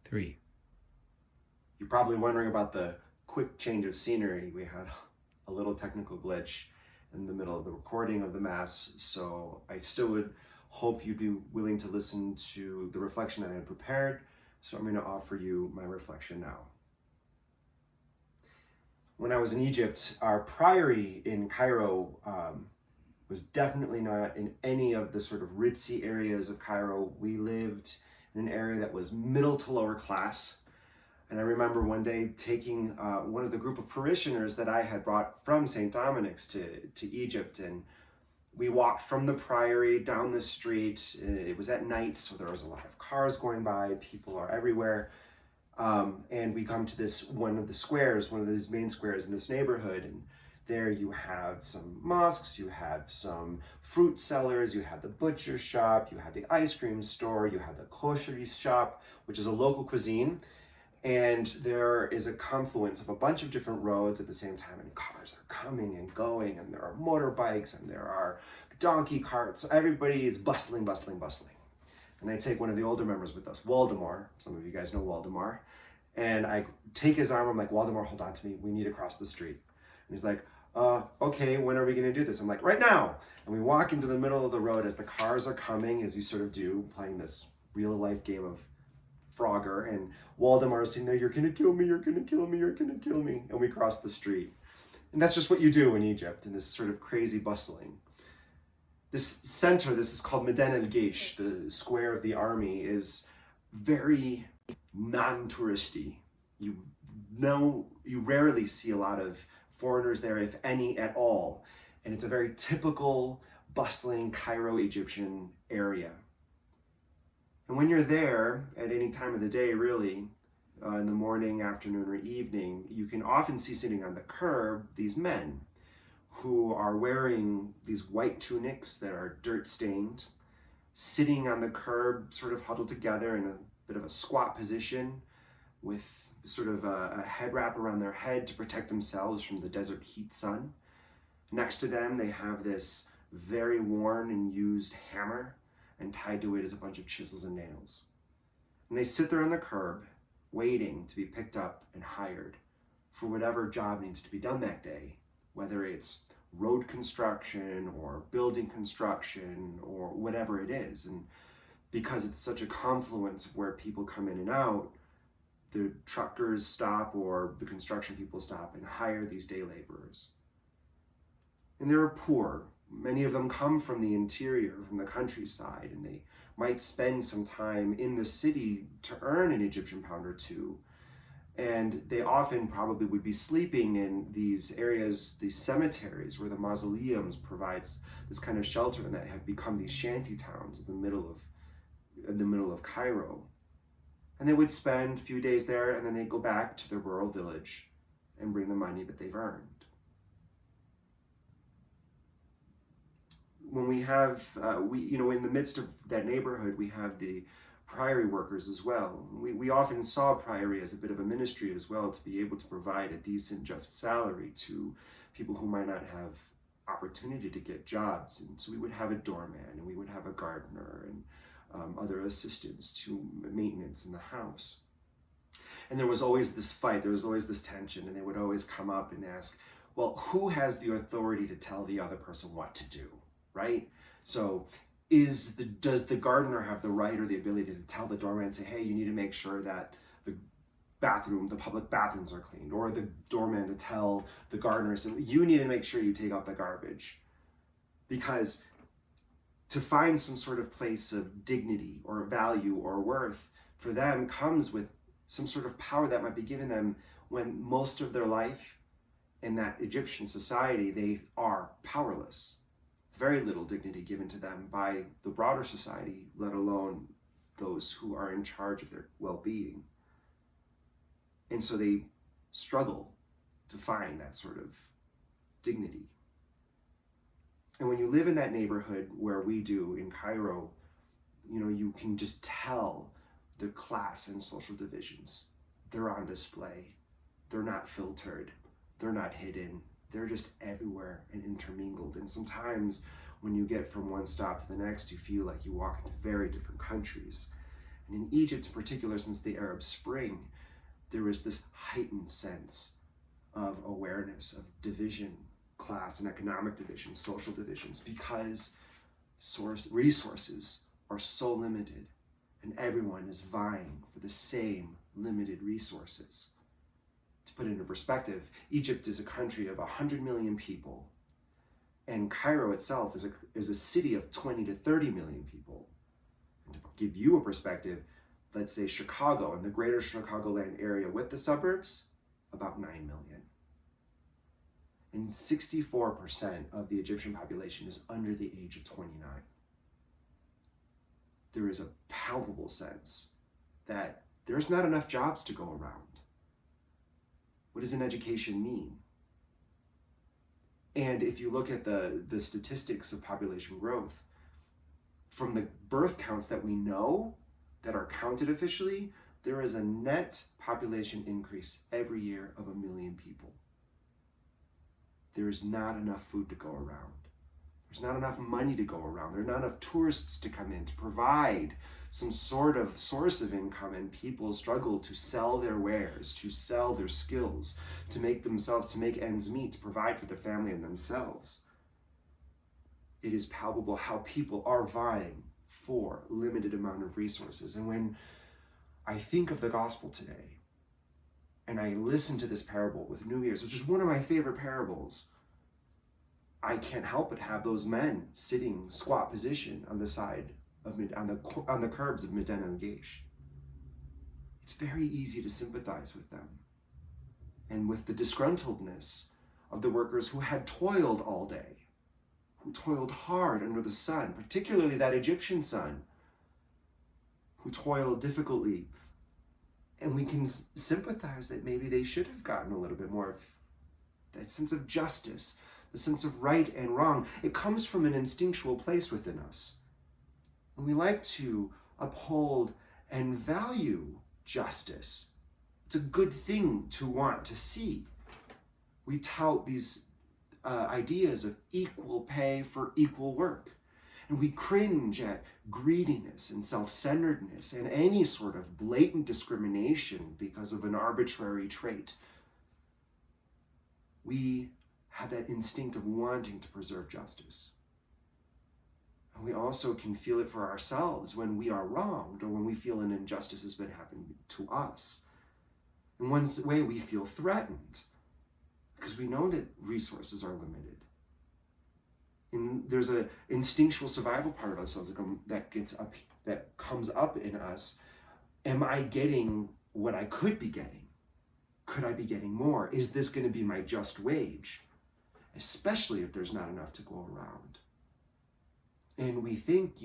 3. You're probably wondering about the quick change of scenery. We had a little technical glitch in the middle of the recording of the Mass, so I still would hope you'd be willing to listen to the reflection that I had prepared, so I'm going to offer you my reflection now. When I was in Egypt, our priory in Cairo was definitely not in any of the sort of ritzy areas of Cairo. We lived in an area that was middle to lower class. And I remember one day taking one of the group of parishioners that I had brought from St. Dominic's to Egypt, and we walked from the priory down the street. It was at night, so there was a lot of cars going by, people are everywhere. And we come to this one of the squares, one of these main squares in this neighborhood, and there you have some mosques, you have some fruit sellers, you have the butcher shop, you have the ice cream store, you have the kosher shop, which is a local cuisine. And there is a confluence of a bunch of different roads at the same time, and cars are coming and going, and there are motorbikes, and there are donkey carts. Everybody is bustling, bustling, bustling. And I take one of the older members with us, Waldemar. Some of you guys know Waldemar. And I take his arm, I'm like, Waldemar, hold on to me. We need to cross the street. And he's like, okay, when are we gonna do this? I'm like, right now. And we walk into the middle of the road as the cars are coming, as you sort of do, playing this real life game of Frogger, and Waldemar is saying, no, you're gonna kill me, you're gonna kill me, you're gonna kill me. And we cross the street. And that's just what you do in Egypt, in this sort of crazy bustling. This center, this is called Meden el Geish, the square of the army, is very non-touristy. You rarely see a lot of foreigners there, if any at all. And it's a very typical, bustling Cairo Egyptian area. And when you're there at any time of the day, really, in the morning, afternoon, or evening, you can often see sitting on the curb these men who are wearing these white tunics that are dirt stained, sitting on the curb, sort of huddled together in a bit of a squat position with sort of a head wrap around their head to protect themselves from the desert heat sun. Next to them, they have this very worn and used hammer, and tied to it is a bunch of chisels and nails. And they sit there on the curb, waiting to be picked up and hired for whatever job needs to be done that day, whether it's road construction or building construction or whatever it is. And because it's such a confluence of where people come in and out, the truckers stop or the construction people stop and hire these day laborers. And they're poor. Many of them come from the interior, from the countryside, and they might spend some time in the city to earn an Egyptian pound or two. And they often probably would be sleeping in these areas, these cemeteries where the mausoleums provides this kind of shelter, and that have become these shanty towns in the middle of Cairo. And they would spend a few days there, and then they'd go back to their rural village and bring the money that they've earned. When we have, in the midst of that neighborhood, we have the priory workers as well. We often saw priory as a bit of a ministry as well, to be able to provide a decent, just salary to people who might not have opportunity to get jobs. And so we would have a doorman, and we would have a gardener, and other assistants to maintenance in the house. And there was always this fight, there was always this tension, and they would always come up and ask, well, who has the authority to tell the other person what to do? Right? So does the gardener have the right or the ability to tell the doorman, say, hey, you need to make sure that the public bathrooms are cleaned, or the doorman to tell the gardener, say, you need to make sure you take out the garbage? Because to find some sort of place of dignity or value or worth for them comes with some sort of power that might be given them when most of their life in that Egyptian society, they are powerless. Very little dignity given to them by the broader society, let alone those who are in charge of their well-being. And so they struggle to find that sort of dignity. And when you live in that neighborhood where we do in Cairo, you can just tell the class and social divisions. They're on display. They're not filtered. They're not hidden. They're just everywhere and intermingled. And sometimes when you get from one stop to the next, you feel like you walk into very different countries. And in Egypt in particular, since the Arab Spring, there was this heightened sense of awareness of division, class and economic division, social divisions, because resources are so limited and everyone is vying for the same limited resources. To put it into perspective, Egypt is a country of 100 million people, and Cairo itself is a city of 20 to 30 million people. And to give you a perspective, let's say Chicago and the greater Chicagoland area with the suburbs, about 9 million. And 64% of the Egyptian population is under the age of 29. There is a palpable sense that there's not enough jobs to go around. What does an education mean? And if you look at the statistics of population growth, from the birth counts that we know that are counted officially, there is a net population increase every year of 1 million people. There is not enough food to go around. There's not enough money to go around. There are not enough tourists to come in to provide some sort of source of income, and people struggle to sell their wares, to sell their skills, to make ends meet, to provide for their family and themselves. It is palpable how people are vying for limited amount of resources. And when I think of the gospel today, and I listen to this parable with new ears, which is one of my favorite parables, I can't help but have those men sitting squat position on the side of on the curbs of Medina and Geish. It's very easy to sympathize with them and with the disgruntledness of the workers who had toiled all day, who toiled hard under the sun, particularly that Egyptian sun, who toiled difficultly. And we can sympathize that maybe they should have gotten a little bit more of that sense of justice, the sense of right and wrong. It comes from an instinctual place within us. And we like to uphold and value justice. It's a good thing to want to see. We tout these ideas of equal pay for equal work. And we cringe at greediness and self-centeredness and any sort of blatant discrimination because of an arbitrary trait. We have that instinct of wanting to preserve justice. And we also can feel it for ourselves when we are wronged or when we feel an injustice has been happening to us. In one way, we feel threatened because we know that resources are limited. And there's an instinctual survival part of ourselves that comes up in us. Am I getting what I could be getting? Could I be getting more? Is this going to be my just wage? Especially if there's not enough to go around. And we think,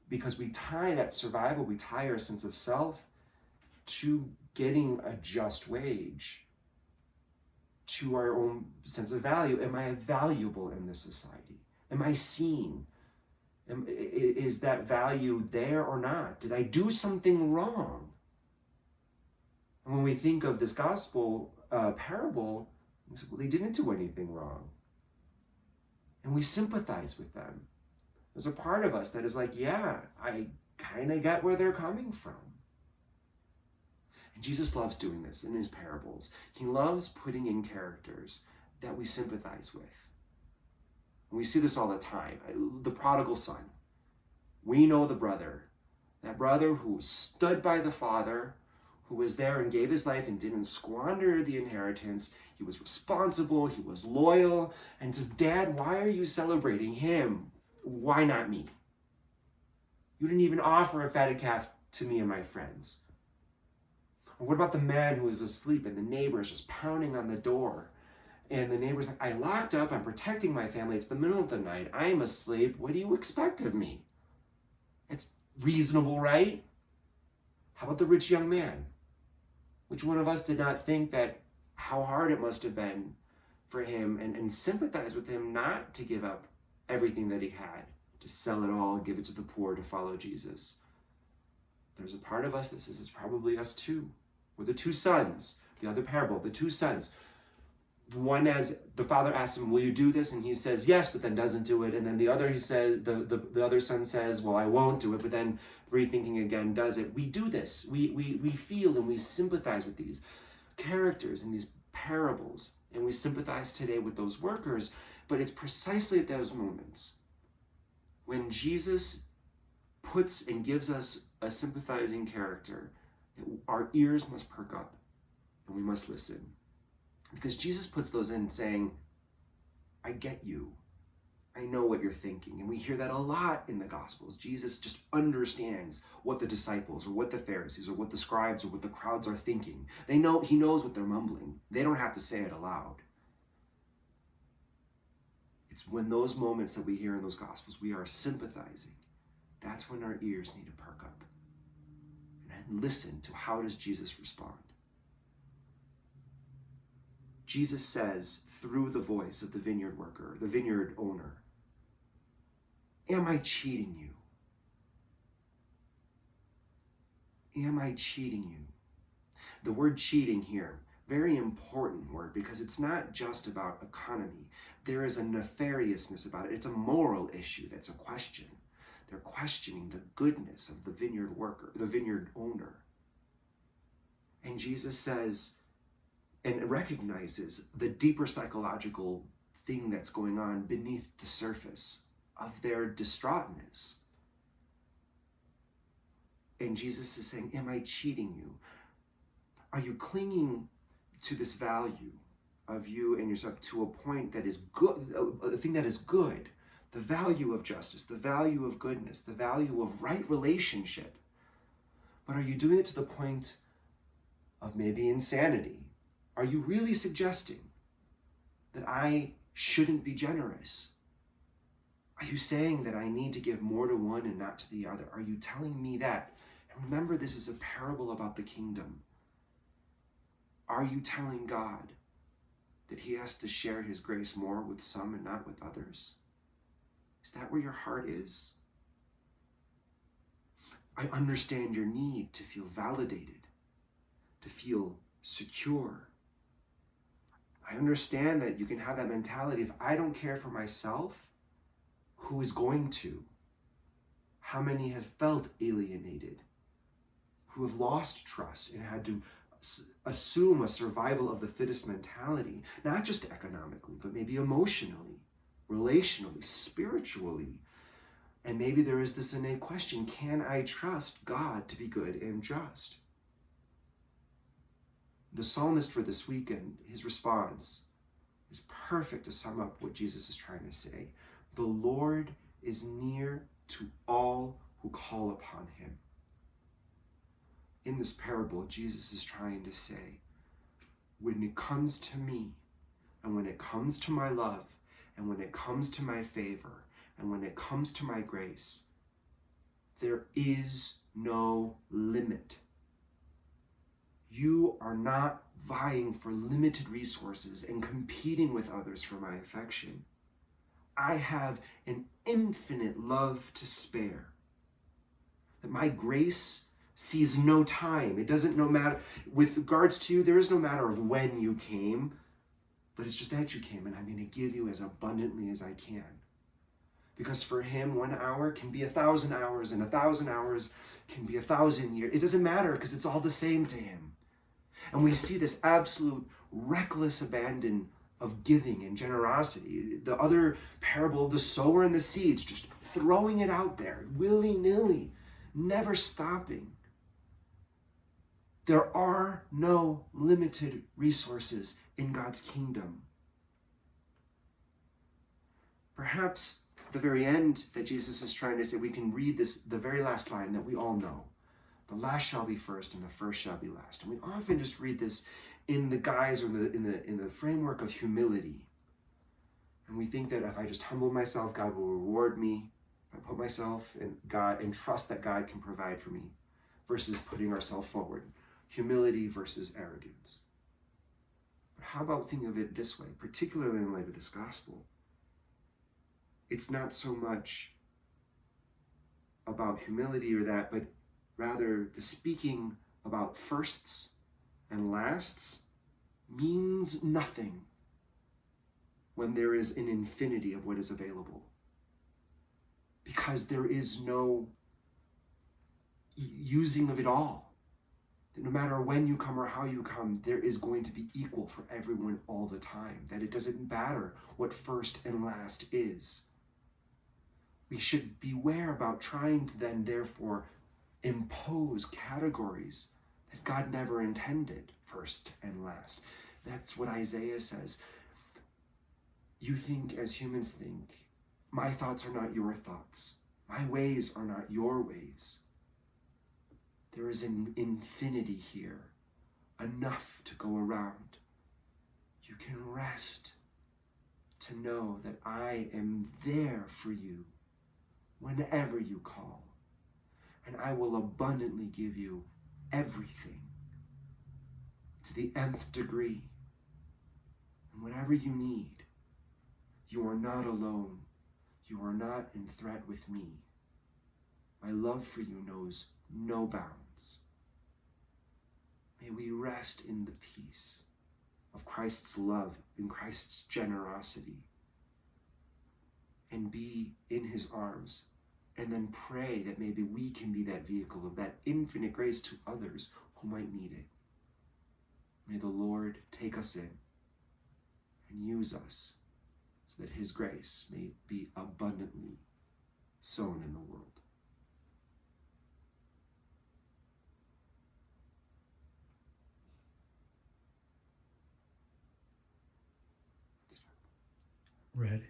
because we tie that survival, we tie our sense of self to getting a just wage, to our own sense of value. Am I valuable in this society? Am I seen? Is that value there or not? Did I do something wrong? And when we think of this gospel parable, we say, well, they didn't do anything wrong. And we sympathize with them. There's a part of us that is like, yeah, I kind of get where they're coming from. And Jesus loves doing this in his parables. He loves putting in characters that we sympathize with. And we see this all the time. The prodigal son. We know the brother. That brother who stood by the father, who was there and gave his life and didn't squander the inheritance. He was responsible. He was loyal. And says, Dad, why are you celebrating him? Why not me? You didn't even offer a fatted calf to me and my friends. Or what about the man who is asleep and the neighbor is just pounding on the door? And the neighbor's like, I locked up, I'm protecting my family, it's the middle of the night, I'm asleep, what do you expect of me? It's reasonable, right? How about the rich young man? Which one of us did not think that how hard it must have been for him and sympathize with him not to give up everything that he had, to sell it all and give it to the poor to follow Jesus? There's a part of us that says it's probably us too. We're the two sons, the other parable, the two sons. one, as the father asks him, will you do this? And he says yes, but then doesn't do it. And then the other, he says, the other son says, well, I won't do it, but then rethinking again does it. We do this. We feel and we sympathize with these characters and these parables, and we sympathize today with those workers. But it's precisely at those moments when Jesus puts and gives us a sympathizing character that our ears must perk up and we must listen. Because Jesus puts those in saying, I get you. I know what you're thinking. And we hear that a lot in the Gospels. Jesus just understands what the disciples or what the Pharisees or what the scribes or what the crowds are thinking. He knows what they're mumbling. They don't have to say it aloud. It's when those moments that we hear in those Gospels, we are sympathizing. That's when our ears need to perk up and listen to how does Jesus respond. Jesus says through the voice of the vineyard worker, the vineyard owner, am I cheating you? Am I cheating you? The word cheating here, very important word, because it's not just about economy. There is a nefariousness about it. It's a moral issue that's a question. They're questioning the goodness of the vineyard worker, the vineyard owner. And Jesus says, and recognizes the deeper psychological thing that's going on beneath the surface of their distraughtness. And Jesus is saying, am I cheating you? Are you clinging to this value of you and yourself to a point that is good, a thing that is good, the value of justice, the value of goodness, the value of right relationship? But are you doing it to the point of maybe insanity? Are you really suggesting that I shouldn't be generous? Are you saying that I need to give more to one and not to the other? Are you telling me that? And remember, this is a parable about the kingdom. Are you telling God that he has to share his grace more with some and not with others? Is that where your heart is? I understand your need to feel validated, to feel secure. I understand that you can have that mentality. If I don't care for myself, who is going to? How many have felt alienated? Who have lost trust and had to assume a survival of the fittest mentality, not just economically, but maybe emotionally, relationally, spiritually. And maybe there is this innate question, can I trust God to be good and just? The psalmist for this weekend, his response is perfect to sum up what Jesus is trying to say. The Lord is near to all who call upon him. In this parable, Jesus is trying to say, when it comes to me, and when it comes to my love, and when it comes to my favor, and when it comes to my grace, there is no limit. You are not vying for limited resources and competing with others for my affection. I have an infinite love to spare. That my grace sees no time. It doesn't no matter, with regards to you, there is no matter of when you came, but it's just that you came, and I'm going to give you as abundantly as I can. Because for him, 1 hour can be 1,000 hours, and 1,000 hours can be 1,000 years. It doesn't matter, because it's all the same to him. And we see this absolute reckless abandon of giving and generosity. The other parable of the sower and the seeds, just throwing it out there, willy-nilly, never stopping. There are no limited resources in God's kingdom. Perhaps at the very end that Jesus is trying to say, we can read this, the very last line that we all know. The last shall be first, and the first shall be last. And we often just read this in the guise or in the framework of humility. And we think that if I just humble myself, God will reward me. If I put myself in God and trust that God can provide for me, versus putting ourselves forward. Humility versus arrogance. But how about thinking of it this way, particularly in light of this gospel? It's not so much about humility or that, but rather the speaking about firsts and lasts means nothing when there is an infinity of what is available. Because there is no using of it all. That no matter when you come or how you come, there is going to be equal for everyone all the time. That it doesn't matter what first and last is. We should beware about trying to then therefore impose categories that God never intended, first and last. That's what Isaiah says. You think as humans think. My thoughts are not your thoughts. My ways are not your ways. There is an infinity here, enough to go around. You can rest to know that I am there for you whenever you call, and I will abundantly give you everything to the nth degree. And whatever you need, you are not alone. You are not in threat with me. My love for you knows no bounds. May we rest in the peace of Christ's love and Christ's generosity and be in his arms, and then pray that maybe we can be that vehicle of that infinite grace to others who might need it. May the Lord take us in and use us so that his grace may be abundantly sown in the world. Ready.